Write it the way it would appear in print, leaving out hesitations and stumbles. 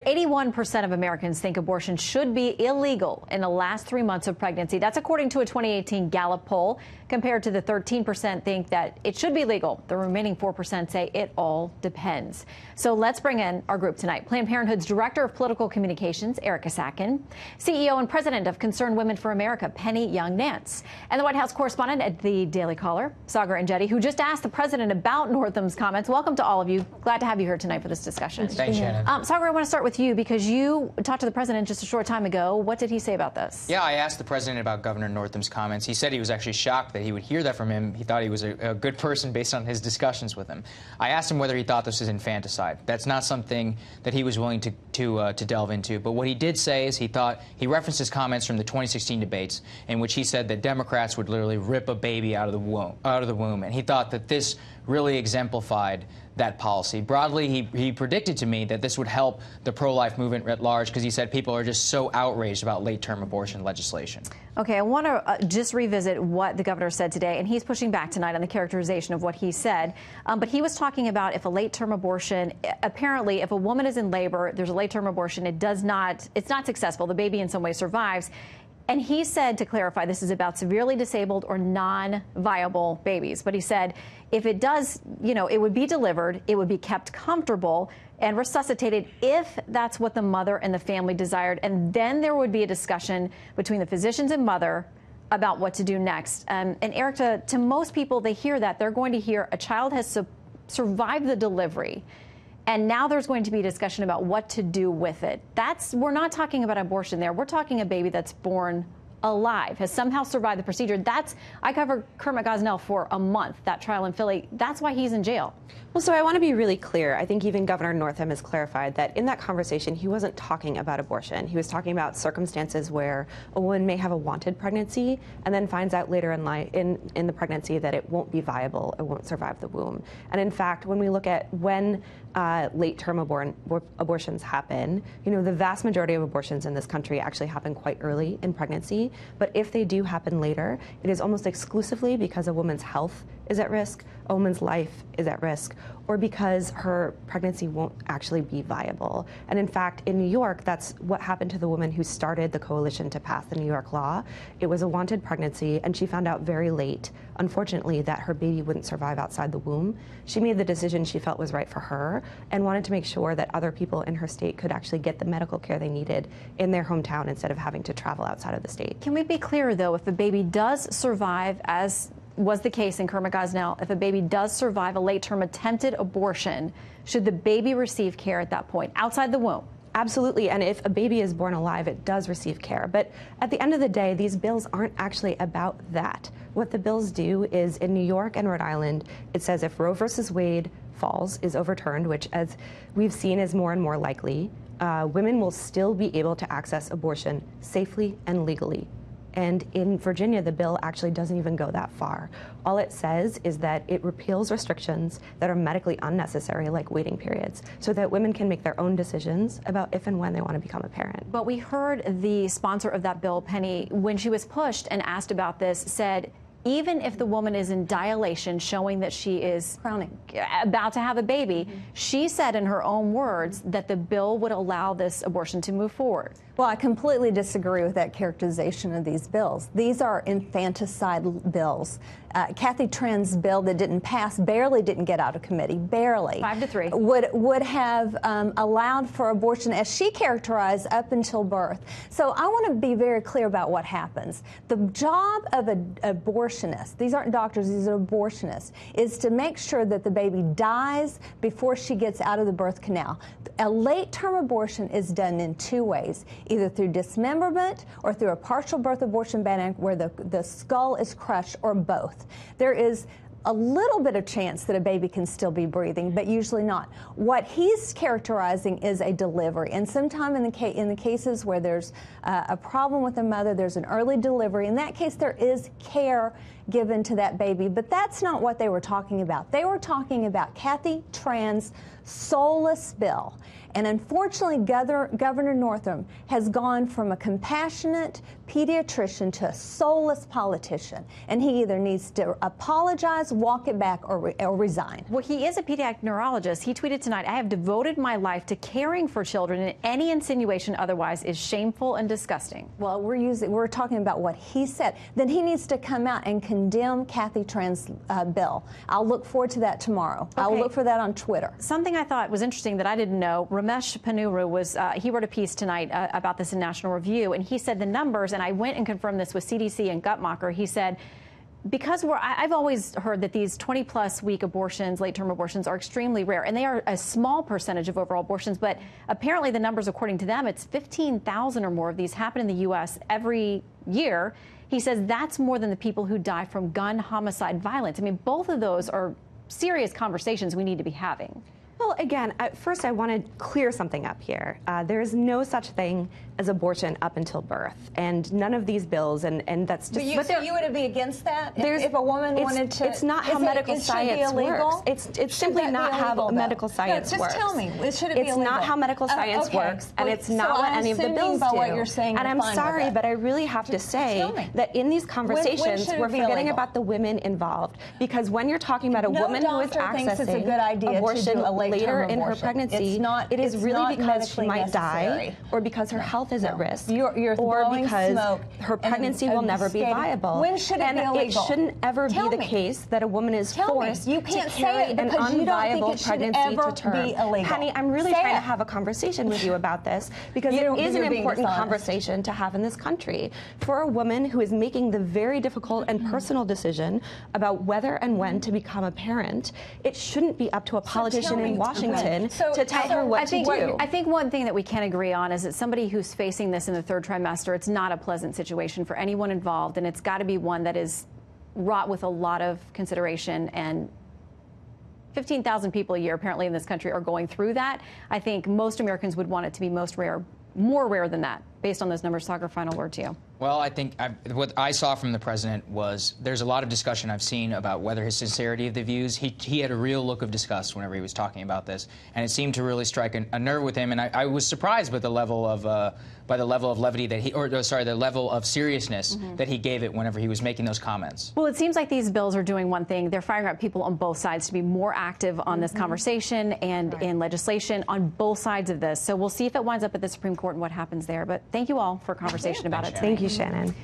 81% of Americans think abortion should be illegal in the last 3 months of pregnancy. That's according to a 2018 Gallup poll, compared to the 13% think that it should be legal. The remaining 4% say it all depends. So let's bring in our group tonight. Planned Parenthood's Director of Political Communications, Erica Sacken, CEO and President of Concerned Women for America, Penny Young-Nance, and the White House correspondent at the Daily Caller, Sagar Enjeti, who just asked the president about Northam's comments. Welcome to all of you. Glad to have you here tonight for this discussion. Thanks, Shannon. Sagar, I want to start with you because you talked to the president just a short time ago. What did he say about this? Yeah, I asked the president about Governor Northam's comments. He said he was actually shocked that he would hear that from him. He thought he was a good person based on his discussions with him. I asked him whether he thought this was infanticide. That's not something that he was willing to delve into. But what he did say is he referenced his comments from the 2016 debates in which he said that Democrats would literally rip a baby out of the womb. And he thought that this really exemplified that policy. Broadly, he predicted to me that this would help the pro-life movement at large because he said people are just so outraged about late-term abortion legislation. Okay, I want to just revisit what the governor said today, and he's pushing back tonight on the characterization of what he said. But he was talking about if a late-term abortion, apparently if a woman is in labor, there's a late-term abortion, it's not successful. The baby in some way survives. And he said, to clarify, this is about severely disabled or non-viable babies. But he said if it does, it would be delivered, it would be kept comfortable and resuscitated if that's what the mother and the family desired. And then there would be a discussion between the physicians and mother about what to do next. And Erica, to most people, they hear that. They're going to hear a child has survived the delivery. And now there's going to be a discussion about what to do with it. We're not talking about abortion there. We're talking a baby that's born alive, has somehow survived the procedure. I covered Kermit Gosnell for a month, that trial in Philly. That's why he's in jail. Well, so I want to be really clear. I think even Governor Northam has clarified that in that conversation, he wasn't talking about abortion. He was talking about circumstances where a woman may have a wanted pregnancy and then finds out later in life, in the pregnancy, that it won't be viable, it won't survive the womb. And in fact, when we look at when late-term abortions happen, the vast majority of abortions in this country actually happen quite early in pregnancy. But if they do happen later, it is almost exclusively because a woman's health is at risk, a woman's life is at risk, or because her pregnancy won't actually be viable. And in fact, in New York, that's what happened to the woman who started the coalition to pass the New York law. It was a wanted pregnancy, and she found out very late, unfortunately, that her baby wouldn't survive outside the womb. She made the decision she felt was right for her and wanted to make sure that other people in her state could actually get the medical care they needed in their hometown instead of having to travel outside of the state. Can we be clear, though, if the baby does survive, as was the case in Kermit Gosnell, if a baby does survive a late-term attempted abortion, should the baby receive care at that point, outside the womb? Absolutely, and if a baby is born alive, it does receive care. But at the end of the day, these bills aren't actually about that. What the bills do is, in New York and Rhode Island, it says if Roe versus Wade is overturned, which, as we've seen, is more and more likely, women will still be able to access abortion safely and legally. And in Virginia, the bill actually doesn't even go that far. All it says is that it repeals restrictions that are medically unnecessary, like waiting periods, so that women can make their own decisions about if and when they want to become a parent. But we heard the sponsor of that bill, Penny, when she was pushed and asked about this, said even if the woman is in dilation, showing that she is about to have a baby, she said in her own words that the bill would allow this abortion to move forward. Well, I completely disagree with that characterization of these bills. These are infanticide bills. Kathy Tren's bill that didn't pass, barely didn't get out of committee, barely. 5-3. Would have allowed for abortion, as she characterized, up until birth. So I want to be very clear about what happens. The job of an abortionist, these aren't doctors, these are abortionists, is to make sure that the baby dies before she gets out of the birth canal. A late-term abortion is done in two ways, either through dismemberment or through a partial birth abortion ban where the skull is crushed, or both. There is a little bit of chance that a baby can still be breathing, but usually not. What he's characterizing is a delivery, and sometime in the cases where there's a problem with the mother, there's an early delivery. In that case, there is care given to that baby, but that's not what they were talking about. They were talking about Kathy Tran's soulless bill. And unfortunately, Governor Northam has gone from a compassionate pediatrician to a soulless politician. And he either needs to apologize, walk it back, or resign. Well, he is a pediatric neurologist. He tweeted tonight, "I have devoted my life to caring for children, and any insinuation otherwise is shameful and disgusting." Well, we're talking about what he said. Then he needs to come out and condemn Kathy Tran's bill. I'll look forward to that tomorrow. Okay. I'll look for that on Twitter. Something I thought was interesting that I didn't know, Ramesh Ponnuru he wrote a piece tonight about this in National Review, and he said the numbers, and I went and confirmed this with CDC and Guttmacher. He said, because I've always heard that these 20-plus week abortions, late-term abortions, are extremely rare, and they are a small percentage of overall abortions, but apparently the numbers, according to them, it's 15,000 or more of these happen in the U.S. every year. He says that's more than the people who die from gun, homicide, violence. I mean, both of those are serious conversations we need to be having. Well, again, first I want to clear something up here. There is no such thing as abortion up until birth, and none of these bills, and that's just. But you would be against that if a woman wanted to. It's not how medical science works. It's simply not how medical science works. Just tell me, should it be illegal? It's not how medical science works, and it's not what any of the bills do. What you're saying, and I'm sorry, but I really have to say that in these conversations, we're forgetting about the women involved, because when you're talking about a woman who is accessing abortion later in her pregnancy, it is really because she might die or because her health is at risk, or because her pregnancy will never be viable. When should it be illegal? It shouldn't ever be the case that a woman is forced to carry an unviable pregnancy to term. Penny, I'm really trying to have a conversation with you about this, because it is an important conversation to have in this country. For a woman who is making the very difficult and personal decision about whether and when to become a parent, it shouldn't be up to a politician in Washington to tell her what to do. I think one thing that we can agree on is that somebody who's facing this in the third trimester, it's not a pleasant situation for anyone involved, and it's got to be one that is wrought with a lot of consideration. And 15,000 people a year apparently in this country are going through that. I think most Americans would want it to be more rare than that, based on those numbers. Tucker, final word to you. Well, I think what I saw from the president was there's a lot of discussion I've seen about whether his sincerity of the views. He had a real look of disgust whenever he was talking about this, and it seemed to really strike a nerve with him. And I was surprised with the level of levity that the level of seriousness that he gave it whenever he was making those comments. Well, it seems like these bills are doing one thing. They're firing up people on both sides to be more active on this conversation and in legislation on both sides of this. So we'll see if it winds up at the Supreme Court and what happens there. But thank you all for a conversation about it today. Thank you, Shannon.